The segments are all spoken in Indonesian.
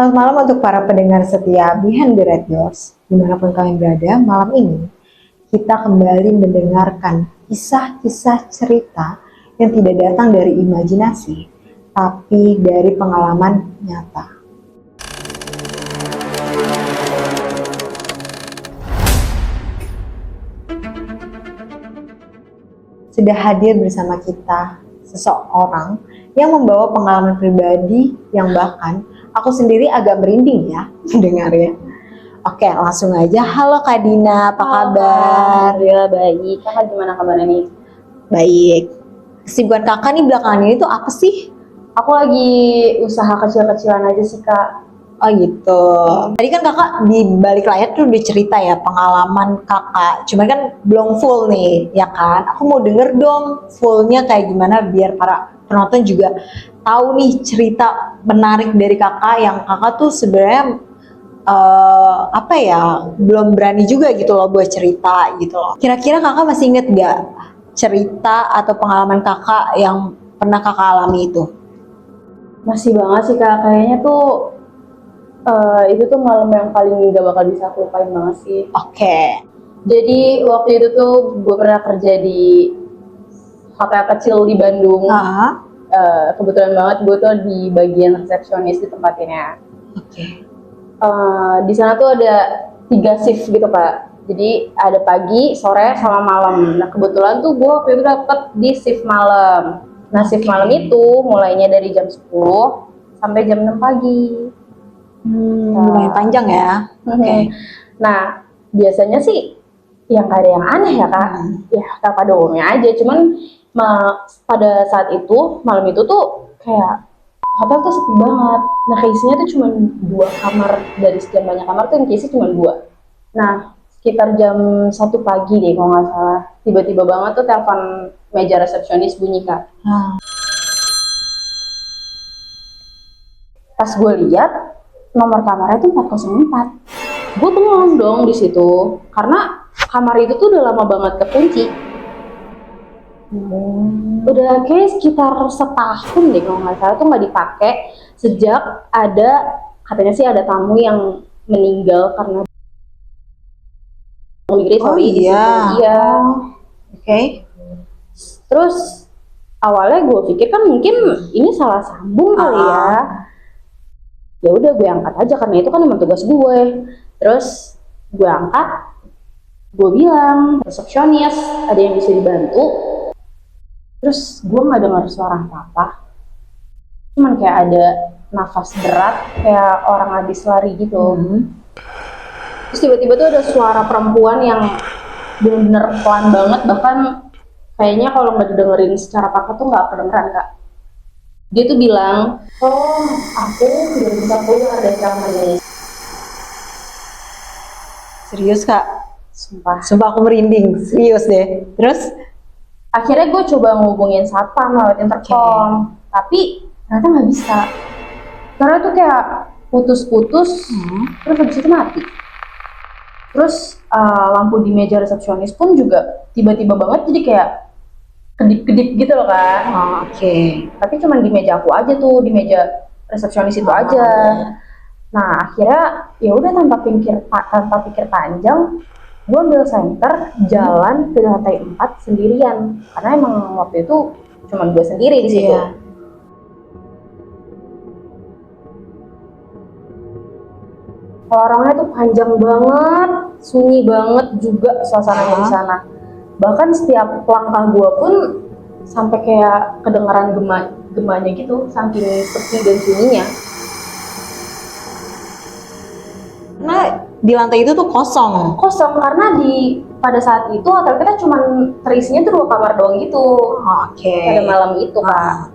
Selamat malam untuk para pendengar setia Behind the Red Doors. Dimanapun kalian berada, malam ini kita kembali mendengarkan kisah-kisah cerita yang tidak datang dari imajinasi, tapi dari pengalaman nyata. Sudah hadir bersama kita seseorang yang membawa pengalaman pribadi yang bahkan aku sendiri agak merinding ya mendengarnya. Oke, langsung aja. Halo Kak Dina, apa kabar? Alhamdulillah baik. Kakak gimana kabarnya nih? Baik. Kesibukan kakak nih belakangan ini tuh apa sih? Aku lagi usaha kecil-kecilan aja sih kak. Oh gitu. Tadi kan kakak di balik layar tuh udah cerita ya pengalaman kakak. Cuman kan belum full nih, ya kan? Aku mau denger dong fullnya kayak gimana biar para penonton juga tahu nih cerita menarik dari kakak yang kakak tuh sebenarnya apa ya, belum berani juga gitu loh buat cerita gitu loh. Kira-kira kakak masih inget gak cerita atau pengalaman kakak yang pernah kakak alami itu? Masih banget sih kak. Kayaknya tuh itu tuh malam yang paling gak bakal bisa aku lupain banget sih. Oke. Jadi waktu itu tuh gue pernah kerja di hotel kecil di Bandung. Kebetulan banget gue tuh di bagian resepsionis di tempat ini. Oke. Di sana tuh ada 3 shift gitu kak. Jadi ada pagi, sore, sama malam. Nah kebetulan tuh gue waktu itu dapet di shift malam. Nah shift malam itu mulainya dari jam 10 sampai jam 6 pagi. Lumayan panjang ya. Oke. Nah biasanya sih yang gak ada yang aneh ya kak. Ya tak pada umumnya aja. Cuman pada saat itu, malam itu tuh kayak hotel tuh sepi banget. Nah keisinya tuh cuma 2 kamar. Dari sekian banyak kamar tuh yang keisi cuma 2. Nah sekitar jam 1 pagi deh kalau nggak salah, tiba-tiba banget tuh telepon meja resepsionis bunyi kak. Pas gue lihat nomor kamarnya tuh 404. Gue bengong dong di situ karena kamar itu tuh udah lama banget kekunci. Udah kayak sekitar setahun deh kalau nggak salah tuh nggak dipakai sejak ada, katanya sih ada tamu yang meninggal karena migrasi di situ. Iya. Oke. Terus awalnya gue pikir kan mungkin ini salah sambung kali ya. Ya udah gue angkat aja karena itu kan emang tugas gue. Terus gue angkat, gue bilang resepsionis ada yang bisa dibantu. Terus gue nggak dengar suara apa-apa, cuman kayak ada nafas berat kayak orang habis lari gitu. Terus tiba-tiba tuh ada suara perempuan yang bener-bener pelan banget, bahkan kayaknya kalau nggak didengerin secara paket tuh nggak kedengeran kak. Dia tuh bilang, oh aku tidak bisa keluar dari kamar ini. Serius kak? Sumpah. Sumpah aku merinding, serius deh. Terus? Akhirnya gue coba ngubungin satpam lewat intercom, tapi ternyata nggak bisa. Karena tuh kayak putus-putus, terus habis itu mati. Terus lampu di meja resepsionis pun juga tiba-tiba banget jadi kayak kedip-kedip gitu loh kan. Oke. Tapi cuma di meja aku aja tuh, di meja resepsionis itu aja. Nah akhirnya ya udah tanpa pikir panjang, gue ambil senter jalan ke lantai 4 sendirian karena emang waktu itu cuma gue sendiri di situ. Orangnya tuh panjang banget, sunyi banget juga suasananya di sana. Bahkan setiap langkah gue pun sampai kayak kedengaran gemanya gitu, saking sepi dan sunyinya. Nah di lantai itu tuh kosong Karena pada saat itu hotel kita cuma terisinya tuh 2 kamar doang gitu. Pada malam itu kak.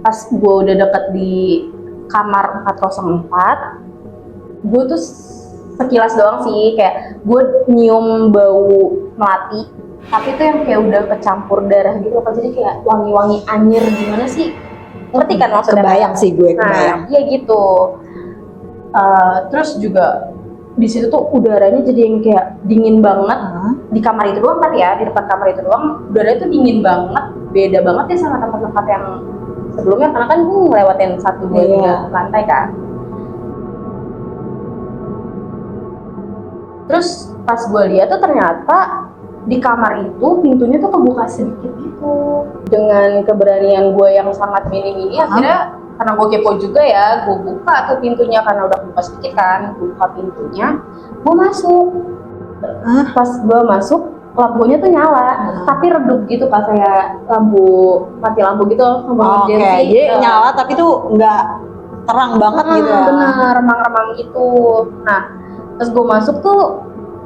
Pas gue udah deket di kamar 404, gue tuh sekilas doang sih kayak gue nyium bau melati, tapi itu yang kayak udah kecampur darah gitu kan, jadi kayak wangi-wangi anyir gimana sih, ngerti kan maksudnya? Kebayang sih gue, kebayang. Nah iya gitu. Terus juga di situ tuh udaranya jadi yang kayak dingin banget. Di kamar itu doang kan ya, di depan kamar itu doang udaranya tuh dingin banget, beda banget ya sama tempat-tempat yang sebelumnya karena kan gue ngelewatin 1, 2, 3 lantai kan. Terus pas gue lihat tuh ternyata di kamar itu pintunya tuh kebuka sedikit gitu. Dengan keberanian gue yang sangat mini-mini, akhirnya karena gue kepo juga ya, gue buka tuh pintunya karena udah kebuka sedikit kan, gue buka pintunya, gue masuk. Pas gue masuk, lampunya tuh nyala, tapi redup gitu Kak, kayak lampu mati lampu gitu, lampu Oke, emergency. jadi nyala tapi tuh nggak terang banget gitu ya. Bener, remang-remang gitu. Nah, pas gue masuk tuh,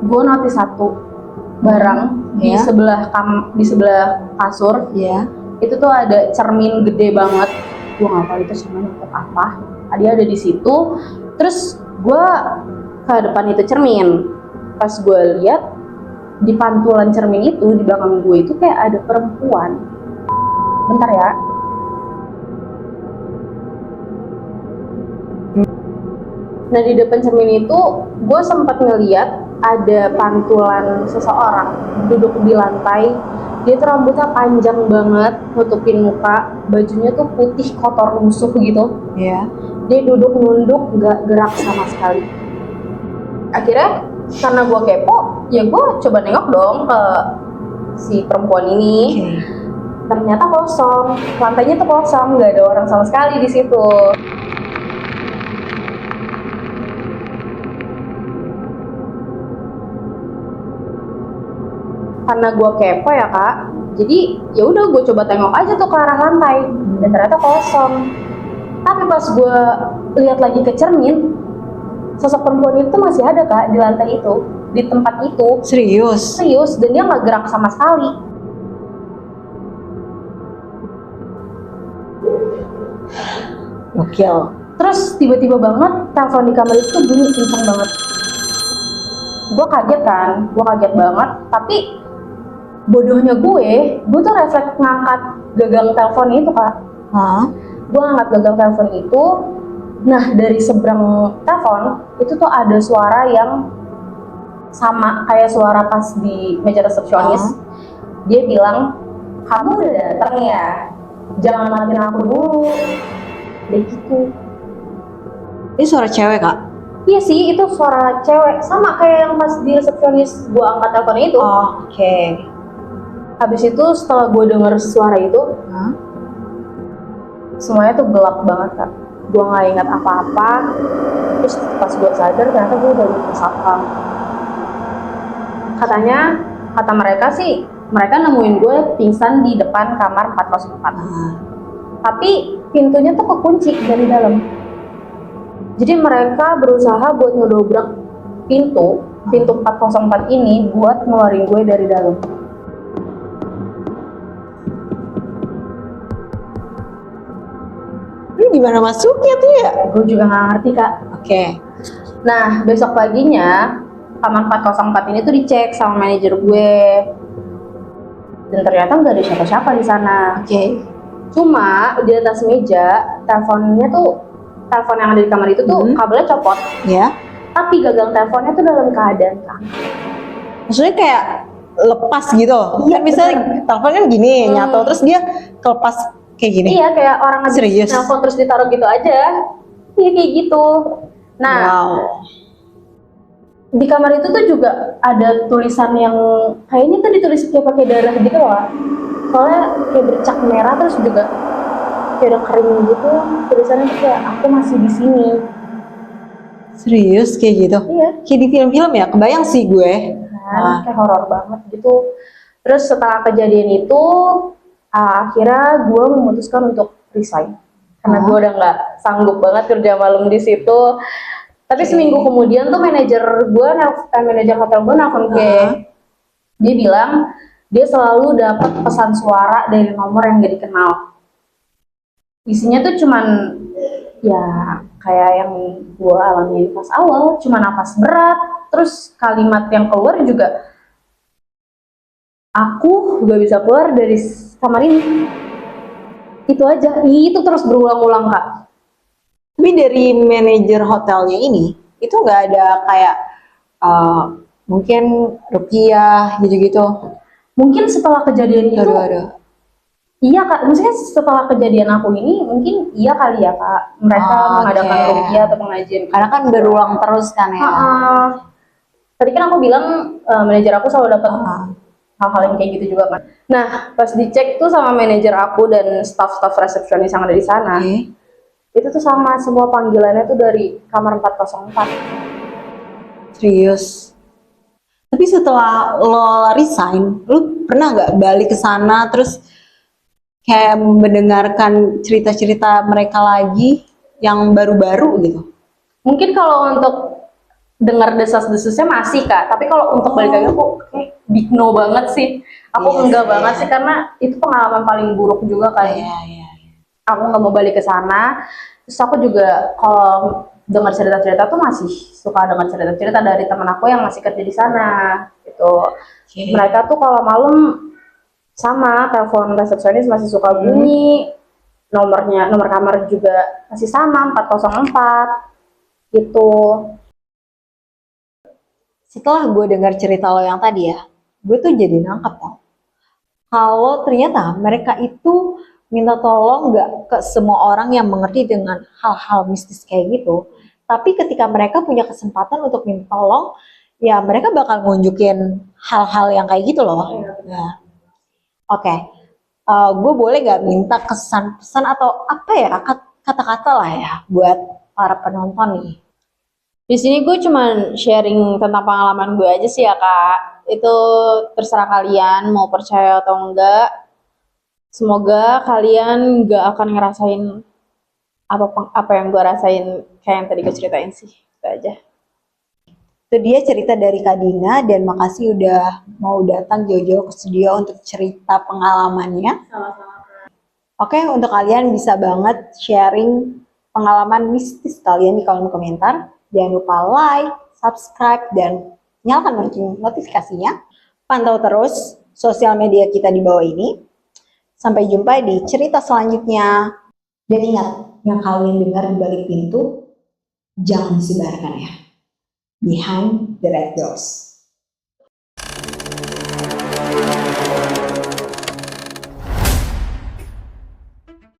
gue notice satu barang di Iya. di sebelah kasur. Iya. Itu tuh ada cermin gede banget. Gue nggak tahu itu cermin untuk apa. Dia ada di situ. Terus gue ke depan itu cermin. Pas gue lihat di pantulan cermin itu di belakang gue itu kayak ada perempuan. Bentar ya. Nah di depan cermin itu gue sempat ngeliat ada pantulan seseorang duduk di lantai. Dia tuh rambutnya panjang banget, nutupin muka, bajunya tuh putih kotor lusuh gitu. Iya. Dia duduk nunduk, gak gerak sama sekali. Akhirnya karena gue kepo, ya gue coba nengok dong ke si perempuan ini. Ternyata kosong, lantainya tuh kosong, gak ada orang sama sekali di situ. Karena gue kepo ya Kak, jadi ya udah gue coba tengok aja tuh ke arah lantai dan ternyata kosong. Tapi pas gue lihat lagi ke cermin, sosok perempuan itu masih ada Kak di lantai itu, di tempat itu. Serius? Serius, dan dia nggak gerak sama sekali. Gokil. Terus tiba-tiba banget telepon di kamar itu bunyi kenceng banget. Gue kaget kan, gue kaget banget. Tapi bodohnya gue tuh refleks ngangkat gagang telepon itu Kak. Gue ngangkat gagang telepon itu. Nah dari seberang telepon itu tuh ada suara yang sama kayak suara pas di meja resepsionis. Dia bilang, kamu udah datang ya, jangan matiin aku dulu. Kayak gitu. Ini suara cewek Kak? Iya sih, itu suara cewek, sama kayak yang pas di resepsionis gue angkat teleponnya itu. Oke. Habis itu setelah gue denger suara itu, semuanya tuh gelap banget Kak. Gue nggak ingat apa-apa. Terus pas gue sadar ternyata gue udah di satpam. Katanya, kata mereka sih, mereka nemuin gue pingsan di depan kamar 404. Tapi pintunya tuh kekunci dari dalam. Jadi mereka berusaha buat ngedobrak pintu 404 ini buat ngeluarin gue dari dalam. Ini gimana masuknya tuh ya? Gue juga nggak ngerti Kak. Oke. Nah besok paginya kamar 404 ini tuh dicek sama manajer gue. Dan ternyata nggak ada siapa-siapa di sana. Oke. Cuma di atas meja telepon yang ada di kamar itu tuh kabelnya copot. Ya. Tapi gagang teleponnya tuh dalam keadaan kan. Maksudnya kayak lepas gitu. Iya, Kan misalnya telepon kan gini nyatu terus dia kelepas kayak gini. Iya kayak orang habis Serius? telepon terus ditaruh gitu aja. Iya kayak gitu. Nah di kamar itu tuh juga ada tulisan yang kayaknya tuh ditulis kayak pakai darah gitu loh. Soalnya kayak bercak merah terus juga kayak ada kering gitu. Tulisannya tuh kayak aku masih di sini. Serius kayak gitu? Iya. Kayak di film-film ya, kebayang sih gue. Kayak horor banget gitu. Terus setelah kejadian itu akhirnya gue memutuskan untuk resign karena gue udah nggak sanggup banget kerja malam di situ. Tapi seminggu kemudian tuh manajer hotel gue nelfon gue. Dia bilang dia selalu dapat pesan suara dari nomor yang gak dikenal. Isinya tuh cuman ya kayak yang gue alami pas awal, cuma napas berat. Terus kalimat yang keluar juga, aku gak bisa keluar dari kamar ini. Itu aja, itu terus berulang-ulang Kak. Tapi dari manajer hotelnya ini, itu nggak ada kayak mungkin rupiah gitu-gitu? Mungkin setelah kejadian itu, iya Kak, maksudnya setelah kejadian aku ini, mungkin iya kali ya Kak, mereka mengadakan rupiah atau pengajian. Karena kan berulang terus kan ya. Tadi kan aku bilang manajer aku selalu dapat Ah, hal-hal yang kayak gitu juga kan. Nah, pas dicek tuh sama manajer aku dan staff-staff resepsionis yang ada di sana, oke. itu tuh sama semua panggilannya tuh dari kamar 404. Serius. Tapi setelah lo resign, lu pernah nggak balik ke sana terus kayak mendengarkan cerita-cerita mereka lagi yang baru-baru gitu? Mungkin kalau untuk dengar desas-desusnya masih Kak, tapi kalau untuk balik lagi aku big no banget sih. Aku Yes, enggak banget iya. sih karena itu pengalaman paling buruk juga kan. Iya, iya. Aku nggak mau balik ke sana. Terus aku juga kalau dengar cerita-cerita tuh masih suka dengar cerita-cerita dari teman aku yang masih kerja di sana gitu. Oke. Mereka tuh kalau malam sama telepon resepsionis masih suka bunyi, nomor kamar juga masih sama 404 gitu. Setelah gue dengar cerita lo yang tadi ya, gue tuh jadi nangkap tau. Kalau ternyata mereka itu minta tolong nggak ke semua orang yang mengerti dengan hal-hal mistis kayak gitu. Tapi ketika mereka punya kesempatan untuk minta tolong, ya mereka bakal nunjukin hal-hal yang kayak gitu loh. Ya. Oke, gue boleh nggak minta kesan pesan atau apa ya kata-kata lah ya buat para penonton nih. Di sini gue cuman sharing tentang pengalaman gue aja sih ya Kak. Itu terserah kalian mau percaya atau enggak. Semoga kalian nggak akan ngerasain apa yang gue rasain kayak yang tadi gue ceritain sih. Itu aja. Itu dia cerita dari Kak Dina dan makasih udah mau datang jauh-jauh ke studio untuk cerita pengalamannya. Oke, untuk kalian bisa banget sharing pengalaman mistis kalian di kolom komentar. Jangan lupa like, subscribe, dan nyalakan lonceng notifikasinya. Pantau terus sosial media kita di bawah ini. Sampai jumpa di cerita selanjutnya. Dan ingat, yang kalian dengar di balik pintu, jangan disebarkan ya. Behind the red doors.